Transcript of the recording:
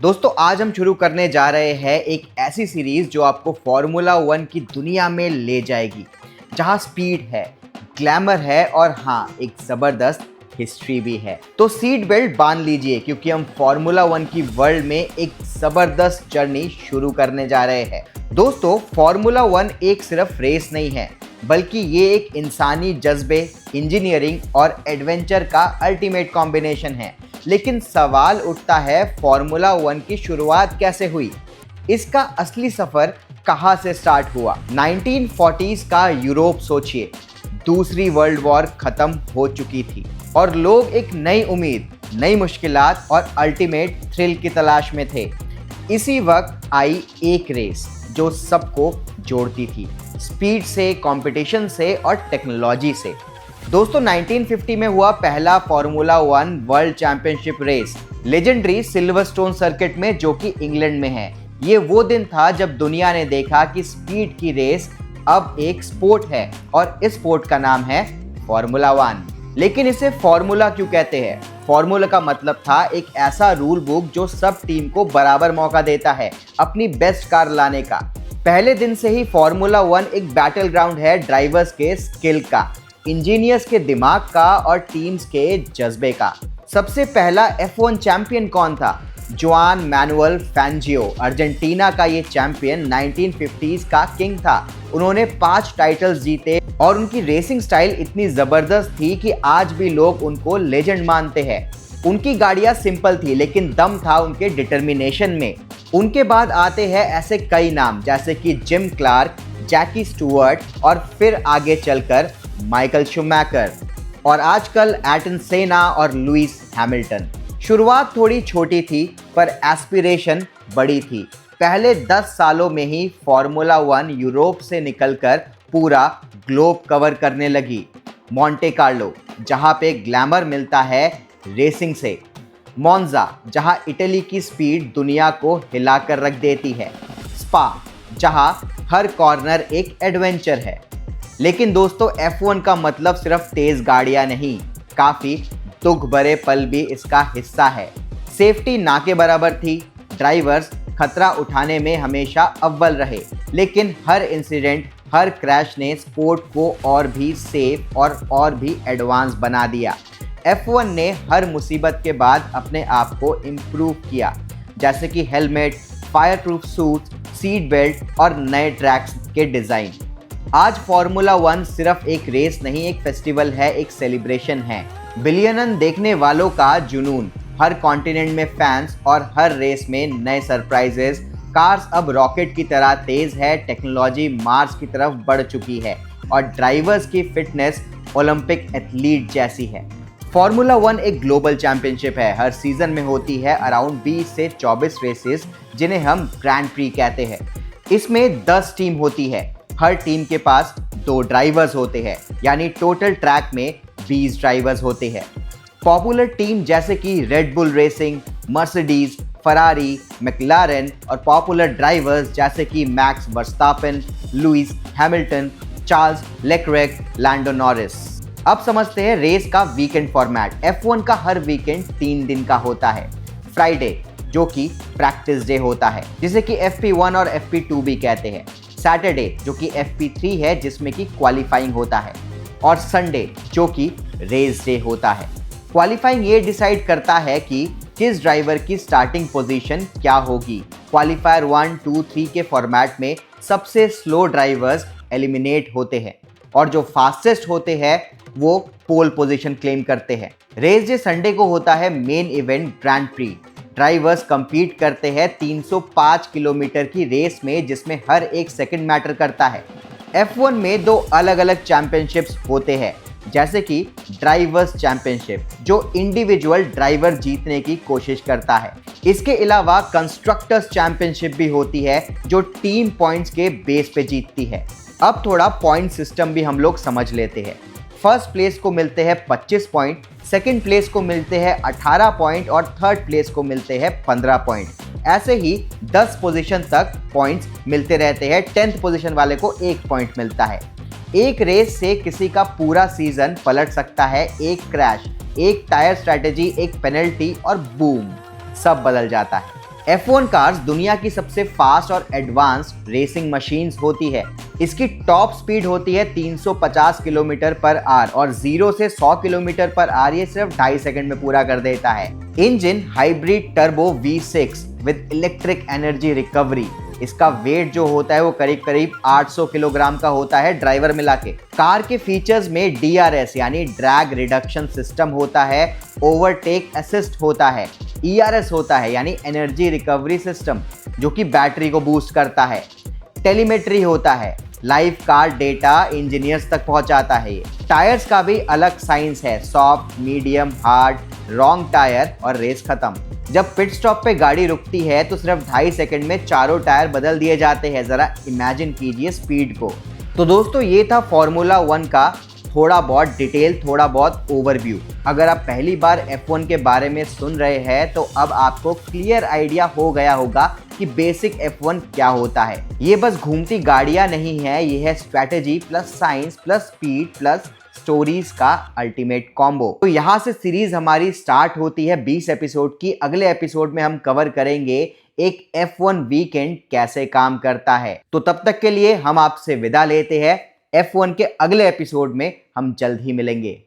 दोस्तों आज हम शुरू करने जा रहे हैं एक ऐसी सीरीज जो आपको फार्मूला वन की दुनिया में ले जाएगी, जहां स्पीड है, ग्लैमर है और हाँ, एक जबरदस्त हिस्ट्री भी है। तो सीट बेल्ट बांध लीजिए क्योंकि हम फार्मूला वन की वर्ल्ड में एक जबरदस्त जर्नी शुरू करने जा रहे हैं। दोस्तों फार्मूला वन एक सिर्फ रेस नहीं है, बल्कि ये एक इंसानी जज्बे, इंजीनियरिंग और एडवेंचर का अल्टीमेट कॉम्बिनेशन है। लेकिन सवाल उठता है, फार्मूला वन की शुरुआत कैसे हुई? इसका असली सफर कहां से स्टार्ट हुआ? 1940s का यूरोप सोचिए, दूसरी वर्ल्ड वॉर खत्म हो चुकी थी और लोग एक नई उम्मीद, नई मुश्किलात और अल्टीमेट थ्रिल की तलाश में थे। इसी वक्त आई एक रेस जो सबको जोड़ती थी, स्पीड से, कंपटीशन से और टेक्नोलॉजी से। दोस्तों 1950 में हुआ पहला formula one world championship race legendary Silverstone circuit में, जो कि इंग्लैंड में है। ये वो दिन था जब दुनिया ने देखा कि स्पीड की रेस अब एक स्पोर्ट है और इस स्पोर्ट का नाम है फार्मूला वन। लेकिन इसे फार्मूला क्यों कहते हैं? फार्मूला का मतलब था एक ऐसा रूल बुक जो सब टीम को बराबर मौका देता है अपनी बेस्ट कार लाने का। पहले दिन से ही फार्मूला वन एक बैटल ग्राउंड है ड्राइवर्स के स्किल का, इंजीनियर्स के दिमाग का और टीम्स के जज्बे का। सबसे पहला F1 चैंपियन कौन था? जुआन मैनुअल फैंजियो, अर्जेंटीना का ये चैंपियन 1950s का किंग था। उन्होंने 5 टाइटल्स जीते और उनकी रेसिंग स्टाइल इतनी जबरदस्त थी कि आज भी लोग उनको लेजेंड मानते हैं। उनकी गाड़ियां सिंपल थी लेकिन दम था उनके डिटर्मिनेशन में। उनके बाद आते हैं ऐसे कई नाम जैसे कि जिम क्लार्क, जैकी स्टुअर्ट और फिर आगे चलकर माइकल शूमैकर और आजकल एटन सेना और लुइस हैमिल्टन। शुरुआत थोड़ी छोटी थी पर एस्पिरेशन बड़ी थी। पहले 10 सालों में ही फार्मूला वन यूरोप से निकलकर पूरा ग्लोब कवर करने लगी। मोंटे कार्लो, जहां पे ग्लैमर मिलता है रेसिंग से, मोन्जा, जहां इटली की स्पीड दुनिया को हिलाकर रख देती है, स्पा, जहां हर कॉर्नर एक एडवेंचर है। लेकिन दोस्तों F1 का मतलब सिर्फ तेज गाड़ियां नहीं, काफ़ी दुख भरे पल भी इसका हिस्सा है। सेफ्टी ना के बराबर थी, ड्राइवर्स खतरा उठाने में हमेशा अव्वल रहे, लेकिन हर इंसिडेंट, हर क्रैश ने स्पोर्ट को और भी सेफ और भी एडवांस बना दिया। F1 ने हर मुसीबत के बाद अपने आप को इम्प्रूव किया, जैसे कि helmet, fire proof suit, seat belt और नए ट्रैक्स के डिज़ाइन। आज फार्मूला वन सिर्फ एक रेस नहीं, एक फेस्टिवल है, एक सेलिब्रेशन है। बिलियनन देखने वालों का जुनून, हर कॉन्टिनेंट में फैंस और हर रेस में नए सरप्राइजेस। कार्स अब रॉकेट की तरह तेज है, टेक्नोलॉजी मार्स की तरफ बढ़ चुकी है और ड्राइवर्स की फिटनेस ओलंपिक एथलीट जैसी है। फार्मूला वन एक ग्लोबल चैंपियनशिप है, हर सीजन में होती है अराउंड 20 से 24 रेसेस, जिन्हें हम ग्रैंड प्री कहते हैं। इसमें 10 टीम होती है, हर टीम के पास 2 ड्राइवर्स होते हैं, यानी टोटल ट्रैक में 20 ड्राइवर्स होते हैं। पॉपुलर टीम जैसे कि Red Bull Racing, Mercedes, Ferrari, McLaren और पॉपुलर ड्राइवर्स जैसे कि Max Verstappen, Lewis Hamilton, Charles Leclerc, Lando Norris. अब समझते हैं रेस का वीकेंड फॉर्मेट। F1 का हर वीकेंड 3 दिन का होता है। फ्राइडे, जो कि प्रैक्टिस डे होता है, जिसे कि FP1 और FP2 भी कहते हैं। सैटरडे, जो कि FP3 है, जिसमें कि क्वालिफाइंग होता है, और संडे, जो कि रेस डे होता है। क्वालिफाइंग ये डिसाइड करता है कि किस ड्राइवर की स्टार्टिंग पोजीशन क्या होगी। क्वालिफायर 1, 2, 3 के फॉर्मेट में सबसे स्लो ड्राइवर्स एलिमिनेट होते हैं और जो फास्टेस्ट होते हैं वो पोल पोजीशन क्लेम करते हैं। रेस डे संडे को होता है main event grand pre. Drivers compete करते हैं 305 किलोमीटर की रेस में, जिसमें हर एक सेकंड मैटर करता है। F1 में 2 अलग अलग चैंपियनशिप्स होते हैं, जैसे कि ड्राइवर्स चैंपियनशिप, जो इंडिविजुअल ड्राइवर जीतने की कोशिश करता है। इसके अलावा कंस्ट्रक्टर्स चैंपियनशिप भी होती है, जो टीम पॉइंट्स के बेस पे जीतती है। अब थोड़ा पॉइंट सिस्टम भी हम लोग समझ लेते हैं। फर्स्ट प्लेस को मिलते हैं 25 पॉइंट, सेकंड प्लेस को मिलते हैं 18 पॉइंट और थर्ड प्लेस को मिलते हैं 15 पॉइंट। ऐसे ही 10 पोजीशन तक पॉइंट्स मिलते रहते हैं। 10th पोजीशन वाले को 1 पॉइंट मिलता है। एक रेस से किसी का पूरा सीजन पलट सकता है। एक क्रैश, एक टायर स्ट्रैटेजी, एक पेनल्टी और बूम, सब बदल जाता है। F1 कार्स दुनिया की सबसे फास्ट और एडवांस्ड रेसिंग मशीन्स होती है। इसकी टॉप स्पीड होती है 350 किलोमीटर पर आवर और 0 से 100 किलोमीटर पर आवर ये सिर्फ 2.5 सेकंड में पूरा कर देता है। Engine hybrid turbo V6 with electric energy recovery. इसका वेट जो होता है वो करीब करीब 800 किलोग्राम का होता है ड्राइवर मिला के। कार के फीचर्स में DRS यानी ड्रैग रिडक्शन सिस्टम होता है, ओवरटेक असिस्ट होता है, ERS होता है यानी एनर्जी रिकवरी सिस्टम जो कि बैटरी को बूस्ट करता है, टेलीमेट्री होता है, लाइव कार डेटा इंजीनियर्स तक पहुंचाता है। ये टायर्स का भी अलग साइंस है, soft, medium, hard, wrong tyre और रेस खत्म। जब पिट स्टॉप पे गाड़ी रुकती है तो सिर्फ 2.5 सेकंड में चारों टायर बदल दिए जाते हैं। जरा इमेजिन कीजिए स्पीड को। तो दोस्तों ये था फॉर्मूला 1 का थोड़ा बहुत डिटेल, थोड़ा बहुत ओवरव्यू। अगर आप पहली बार F1 के बारे में सुन रहे हैं तो अब आपको क्लियर आइडिया हो गया होगा कि बेसिक F1 क्या होता है। ये बस घूमती गाड़ियां नहीं है, ये है strategy plus science plus speed plus stories का अल्टीमेट कॉम्बो। तो यहाँ से सीरीज हमारी स्टार्ट होती है 20 एपिसोड की। अगले एपिसोड में हम कवर करेंगे एक F1 वीकेंड कैसे काम करता है। तो तब तक के लिए हम आपसे विदा लेते हैं। F1 के अगले एपिसोड में हम जल्द ही मिलेंगे।